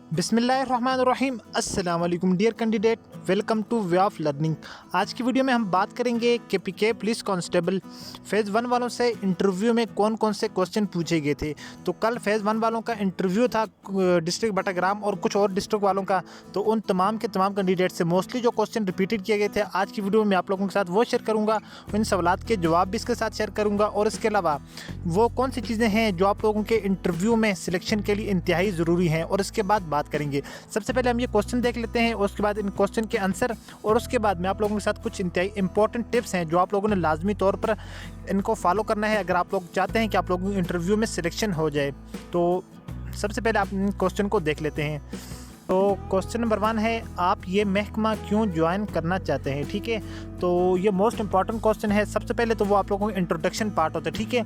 बिस्मिल्लाहिर्रहमानिर्रहीम। अस्सलाम वालेकुम dear candidate, welcome to way of learning. आज की वीडियो में हम बात करेंगे केपीके पुलिस कांस्टेबल फ़ेज़ 1 वालों से इंटरव्यू में कौन कौन से क्वेश्चन पूछे गए थे। तो कल फ़ेज़ 1 वालों का इंटरव्यू था डिस्ट्रिक्ट बटाग्राम और कुछ और डिस्ट्रिक्ट वालों का। तो उन तमाम के तमाम कैंडिडेट से मोस्टली जो क्वेश्चन रिपीटेड किए गए थे, आज की वीडियो में आप लोगों के साथ वो शेयर करूँगा। इन सवालात के जवाब भी इसके साथ शेयर करूँगा और इसके अलावा वो कौन सी चीज़ें हैं जो आप लोगों के इंटरव्यू में सिलेक्शन के लिए इंतहाई ज़रूरी हैं, और इसके बाद बात करेंगे। सबसे पहले हम ये क्वेश्चन देख लेते हैं और उसके बाद इन क्वेश्चन के आंसर, और उसके बाद मैं आप लोगों के साथ कुछ इंतहाई इंपॉर्टेंट टिप्स हैं जो आप लोगों ने लाजमी तौर पर इनको फॉलो करना है अगर आप लोग चाहते हैं कि आप लोगों के इंटरव्यू में सिलेक्शन हो जाए। तो सबसे पहले आप इन क्वेश्चन को देख लेते हैं। तो क्वेश्चन नंबर 1 है, आप ये महकमा क्यों ज्वाइन करना चाहते हैं। ठीक है, तो ये मोस्ट इंपॉर्टेंट क्वेश्चन है। सबसे पहले तो वो आप लोगों का इंट्रोडक्शन पार्ट होता है। ठीक है,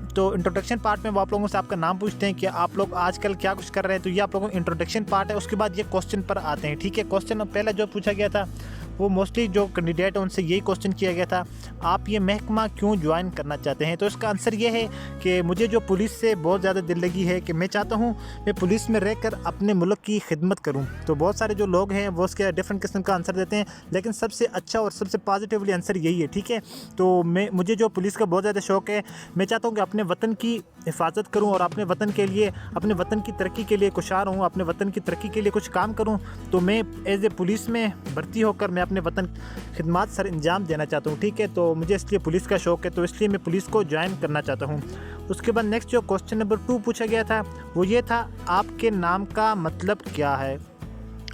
तो इंट्रोडक्शन पार्ट में वो आप लोगों से आपका नाम पूछते हैं कि आप लोग आजकल क्या कुछ कर रहे हैं। तो ये आप लोगों का इंट्रोडक्शन पार्ट है। उसके बाद ये क्वेश्चन पर आते हैं। ठीक है, क्वेश्चन पहला जो पूछा गया था वो मोस्टली जो कैंडिडेट है उनसे यही क्वेश्चन किया गया था, आप ये महकमा क्यों ज्वाइन करना चाहते हैं। तो इसका आंसर ये है कि मुझे जो पुलिस से बहुत ज़्यादा दिल लगी है कि मैं चाहता हूँ मैं पुलिस में रहकर अपने मुल्क की खिदमत करूँ। तो बहुत सारे जो लोग हैं वो उसके डिफरेंट किस्म का आंसर देते हैं, लेकिन सबसे अच्छा और सबसे पॉजिटिवली आंसर यही है। ठीक है, तो मुझे जो पुलिस का बहुत ज़्यादा शौक़ है, मैं चाहता हूँ कि अपने वतन की हिफाजत करूँ और अपने वतन के लिए, अपने वतन की तरक्की के लिए कुशार हूँ, अपने वतन की तरक्की के लिए कुछ काम करूँ। तो मैं एज ए पुलिस में भर्ती होकर मैं अपने वतन खिदमत सर अंजाम देना चाहता हूँ। ठीक है, तो मुझे इसलिए पुलिस का शौक़ है, तो इसलिए मैं पुलिस को ज्वाइन करना चाहता हूँ। उसके बाद नेक्स्ट जो क्वेश्चन नंबर 2 पूछा गया था वो ये था, आपके नाम का मतलब क्या है।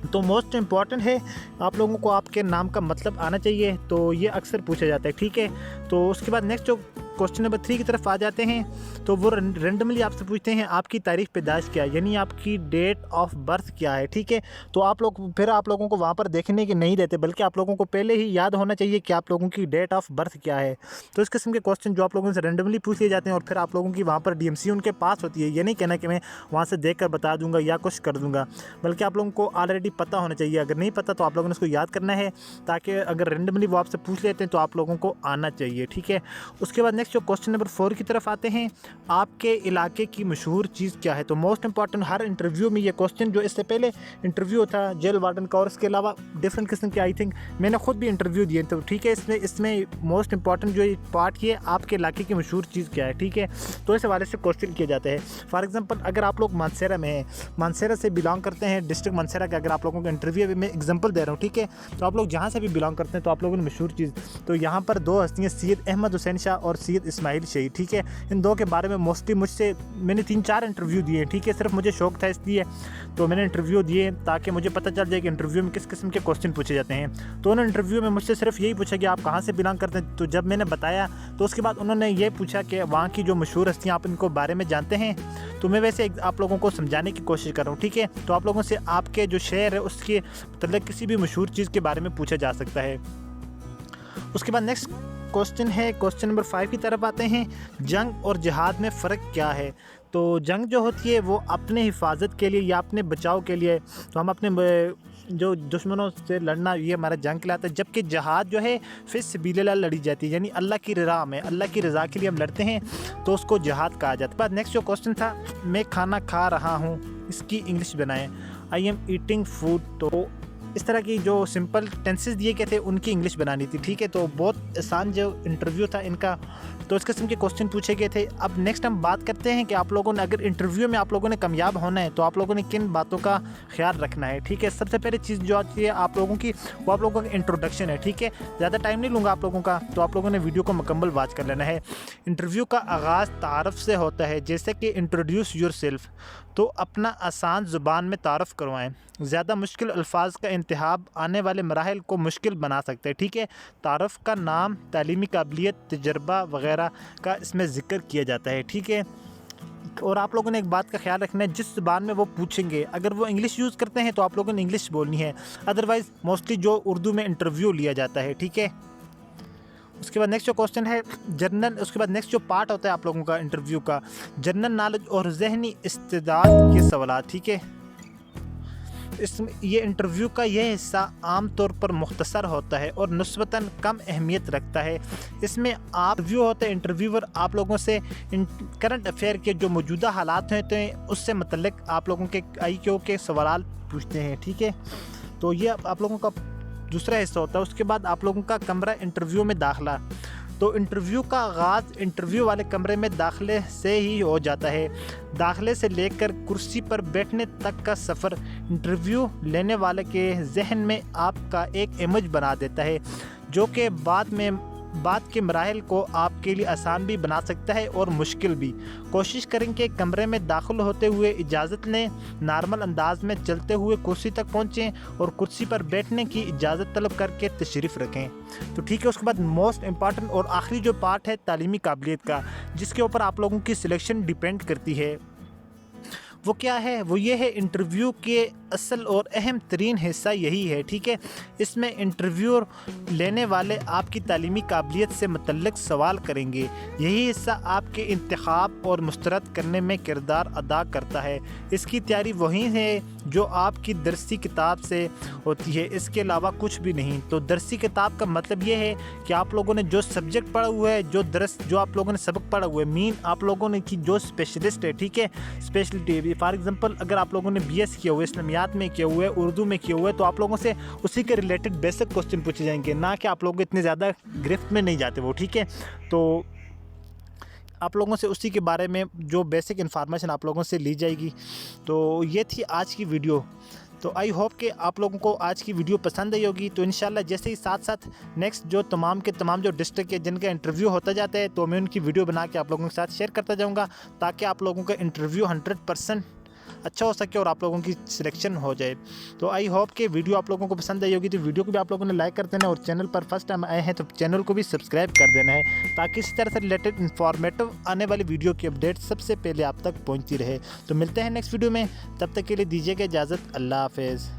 तो मोस्ट इम्पॉर्टेंट है, आप लोगों को आपके नाम का मतलब आना चाहिए। तो ये अक्सर पूछा जाता है। ठीक है, तो उसके बाद नेक्स्ट जो क्वेश्चन नंबर 3 की तरफ आ जाते हैं, तो वो रेंडमली आपसे पूछते हैं आपकी तारीख पैदाइश क्या है, यानी आपकी डेट ऑफ बर्थ क्या है। ठीक है, तो आप लोगों को वहाँ पर देखने की नहीं देते, बल्कि आप लोगों को पहले ही याद होना चाहिए कि आप लोगों की डेट ऑफ बर्थ क्या है। तो इस किस्म के क्वेश्चन जो आप लोगों से रेंडमली पूछ लिए जाते हैं और फिर आप लोगों की वहाँ पर DMC उनके पास होती है। ये नहीं कहना कि मैं वहाँ से देख कर बता दूँगा या कुछ कर दूँगा, बल्कि आप लोगों को ऑलरेडी पता होना चाहिए। अगर नहीं पता तो आप लोगों ने इसको याद करना है, ताकि अगर रेंडमली वो आपसे पूछ लेते हैं तो आप लोगों को आना चाहिए। ठीक है, उसके बाद नेक्स्ट जो क्वेश्चन नंबर 4 की तरफ आते हैं, आपके इलाके की मशहूर चीज़ क्या है। तो मोस्ट इंपॉर्टेंट, हर इंटरव्यू में ये क्वेश्चन, जो इससे पहले इंटरव्यू था जेल वार्डन का और इसके अलावा डिफरेंट किस्म के, आई थिंक मैंने खुद भी इंटरव्यू दिए। तो ठीक है, इसमें मोस्ट इंपॉर्टेंट जो पार्ट ये, आपके इलाके की मशहूर चीज़ क्या है। ठीक है, तो इस हवाले से क्वेश्चन किए जाते हैं। फॉर एग्जाम्पल, अगर आप लोग मानसेरा में हैं, मानसेरा से बिलोंग करते हैं, डिस्ट्रिक्ट मानसेरा का अगर आप लोगों का इंटरव्यू, मैं एग्जाम्पल दे रहा हूँ। ठीक है, तो आप लोग जहाँ से भी बिलोंग करते हैं तो आप लोगों ने मशहूर चीज़, तो यहाँ पर 2 हस्तियाँ, सैयद अहमद हुसैन शाह और सैयद इस्माइल शहीद। ठीक है, इन 2 के बारे में मोस्टली मैंने 3-4 इंटरव्यू दिए। ठीक है, सिर्फ मुझे शौक़ था इसलिए तो मैंने इंटरव्यू दिए, ताकि मुझे पता चल जाए कि इंटरव्यू में किस किस्म के क्वेश्चन पूछे जाते हैं। तो उन्होंने इंटरव्यू में मुझसे सिर्फ यही पूछा कि आप कहाँ से बिलोंग करते हैं। तो जब मैंने बताया तो उसके बाद उन्होंने ये पूछा कि वहाँ की जो मशहूर हस्तियाँ, आप इनको बारे में जानते हैं। तो मैं वैसे आप लोगों को समझाने की कोशिश कर रहा हूँ। ठीक है, तो आप लोगों से आपके जो शहर है उसके मतलब किसी भी मशहूर चीज़ के बारे में पूछा जा सकता है। उसके बाद नेक्स्ट क्वेश्चन है, क्वेश्चन नंबर 5 की तरफ आते हैं, जंग और जिहाद में फ़र्क क्या है। तो जंग जो होती है वो अपने हिफाजत के लिए या अपने बचाव के लिए, तो हम अपने जो दुश्मनों से लड़ना, ये हमारा जंग कहलाता है। जबकि जहाद जो है फिर सबीलिल्लाह लड़ी जाती है, यानी अल्लाह की रज़ा में, अल्लाह की रज़ा के लिए हम लड़ते हैं, तो उसको जहाद कहा जाता है। बाद नेक्स्ट जो क्वेश्चन था, मैं खाना खा रहा हूँ, इसकी इंग्लिश बनाएं, आई एम ईटिंग फूड। तो इस तरह की जो सिंपल टेंसेस दिए गए थे उनकी इंग्लिश बनानी थी। ठीक है, तो बहुत आसान जो इंटरव्यू था इनका, तो इस किस्म के क्वेश्चन पूछे गए थे। अब नेक्स्ट हम बात करते हैं कि आप लोगों ने अगर इंटरव्यू में आप लोगों ने कामयाब होना है तो आप लोगों ने किन बातों का ख्याल रखना है। ठीक है, सबसे पहले चीज़ जो आती है आप लोगों की, वो आप लोगों का इंट्रोडक्शन है। ठीक है, ज़्यादा टाइम नहीं लूँगा आप लोगों का, तो आप लोगों ने वीडियो को मुकम्मल वॉच कर लेना है। इंटरव्यू का आगाज़ तारफ़ से होता है, जैसे कि इंट्रोड्यूस योर सेल्फ, तो अपना आसान ज़ुबान में तारफ़ करवाएं। ज़्यादा मुश्किल अल्फाज का इंतखाब आने वाले मराहिल को मुश्किल बना सकते हैं। ठीक है, तारफ़ का नाम, तालीमी काबिलियत, तजर्बा वगैरह का इसमें ज़िक्र किया जाता है। ठीक है, और आप लोगों ने एक बात का ख्याल रखना है, जिस ज़बान में वो पूछेंगे, अगर वो इंग्लिश यूज़ करते हैं तो आप लोगों ने इंग्लिश बोलनी है, अदरवाइज़ मोस्टली जो उर्दू में इंटरव्यू लिया जाता है। ठीक है, उसके बाद नेक्स्ट जो क्वेश्चन है जनरल, उसके बाद नेक्स्ट जो पार्ट होता है आप लोगों का इंटरव्यू का, जनरल नॉलेज और जहनी इस्तेदाद के सवाल। ठीक है, یہ انٹرویو کا یہ حصہ عام طور پر مختصر ہوتا ہے اور نسبتاً کم اہمیت رکھتا ہے۔ اس میں انٹرویو ہوتا ہے، انٹرویور آپ لوگوں سے کرنٹ افیئر کے جو موجودہ حالات ہوتے ہیں اس سے متعلق آپ لوگوں کے IQ کے سوالات پوچھتے ہیں، ٹھیک ہے۔ تو یہ آپ لوگوں کا دوسرا حصہ ہوتا ہے۔ اس کے بعد آپ لوگوں کا کمرہ انٹرویو میں داخلہ، تو انٹرویو کا آغاز انٹرویو والے کمرے میں داخلے سے ہی ہو جاتا ہے۔ داخلے سے لے کر کرسی پر بیٹھنے تک کا سفر انٹرویو لینے والے کے ذہن میں آپ کا ایک امیج بنا دیتا ہے، جو کہ بعد کے مراحل کو آپ کے لیے آسان بھی بنا سکتا ہے اور مشکل بھی۔ کوشش کریں کہ کمرے میں داخل ہوتے ہوئے اجازت لیں، نارمل انداز میں چلتے ہوئے کرسی تک پہنچیں اور کرسی پر بیٹھنے کی اجازت طلب کر کے تشریف رکھیں۔ تو ٹھیک ہے، اس کے بعد موسٹ امپارٹنٹ اور آخری جو پارٹ ہے تعلیمی قابلیت کا، جس کے اوپر آپ لوگوں کی سلیکشن ڈیپینڈ کرتی ہے، وہ کیا ہے؟ وہ یہ ہے انٹرویو کے اصل اور اہم ترین حصہ یہی ہے، ٹھیک ہے۔ اس میں انٹرویو لینے والے آپ کی تعلیمی قابلیت سے متعلق سوال کریں گے۔ یہی حصہ آپ کے انتخاب اور مسترد کرنے میں کردار ادا کرتا ہے۔ اس کی تیاری وہی ہے جو آپ کی درسی کتاب سے ہوتی ہے، اس کے علاوہ کچھ بھی نہیں۔ تو درسی کتاب کا مطلب یہ ہے کہ آپ لوگوں نے جو سبجیکٹ پڑھا ہوا ہے، جو آپ لوگوں نے سبق پڑھا ہوا ہے، آپ لوگوں نے کی جو اسپیشلسٹ ہے، ٹھیک ہے، اسپیشلٹی۔ فار ایگزامپل اگر آپ لوگوں نے BS کیا ہوا ہے، اسلامیات میں کیا ہوا ہے، اردو میں کیا ہوا ہے، تو آپ لوگوں سے اسی کے ریلیٹڈ بیسک کوسچن پوچھے جائیں گے، نہ کہ آپ لوگ اتنے زیادہ گرفت میں نہیں جاتے وہ، ٹھیک ہے۔ تو آپ لوگوں سے اسی کے بارے میں جو بیسک انفارمیشن آپ لوگوں سے لی جائے گی۔ تو یہ تھی آج کی ویڈیو۔ تو آئی ہوپ کہ آپ لوگوں کو آج کی ویڈیو پسند آئی ہوگی۔ تو انشاءاللہ جیسے ہی ساتھ نیکسٹ جو تمام جو ڈسٹرکٹ کے جن کا انٹرویو ہوتا جاتا ہے، تو میں ان کی ویڈیو بنا کے آپ لوگوں کے ساتھ شیئر کرتا جاؤں گا، تاکہ آپ لوگوں کا انٹرویو 100% اچھا ہو سکے اور آپ لوگوں کی سلیکشن ہو جائے۔ تو آئی ہوپ کہ ویڈیو آپ لوگوں کو پسند آئی ہوگی۔ تو ویڈیو کو بھی آپ لوگوں نے لائک کر دینا ہے، اور چینل پر فرسٹ ٹائم آئے ہیں تو چینل کو بھی سبسکرائب کر دینا ہے، تاکہ اس طرح سے ریلیٹڈ انفارمیٹو آنے والی ویڈیو کی اپڈیٹ سب سے پہلے آپ تک پہنچتی رہے۔ تو ملتے ہیں نیکسٹ ویڈیو میں، تب تک کے لیے دیجیے گا اجازت۔ اللہ حافظ۔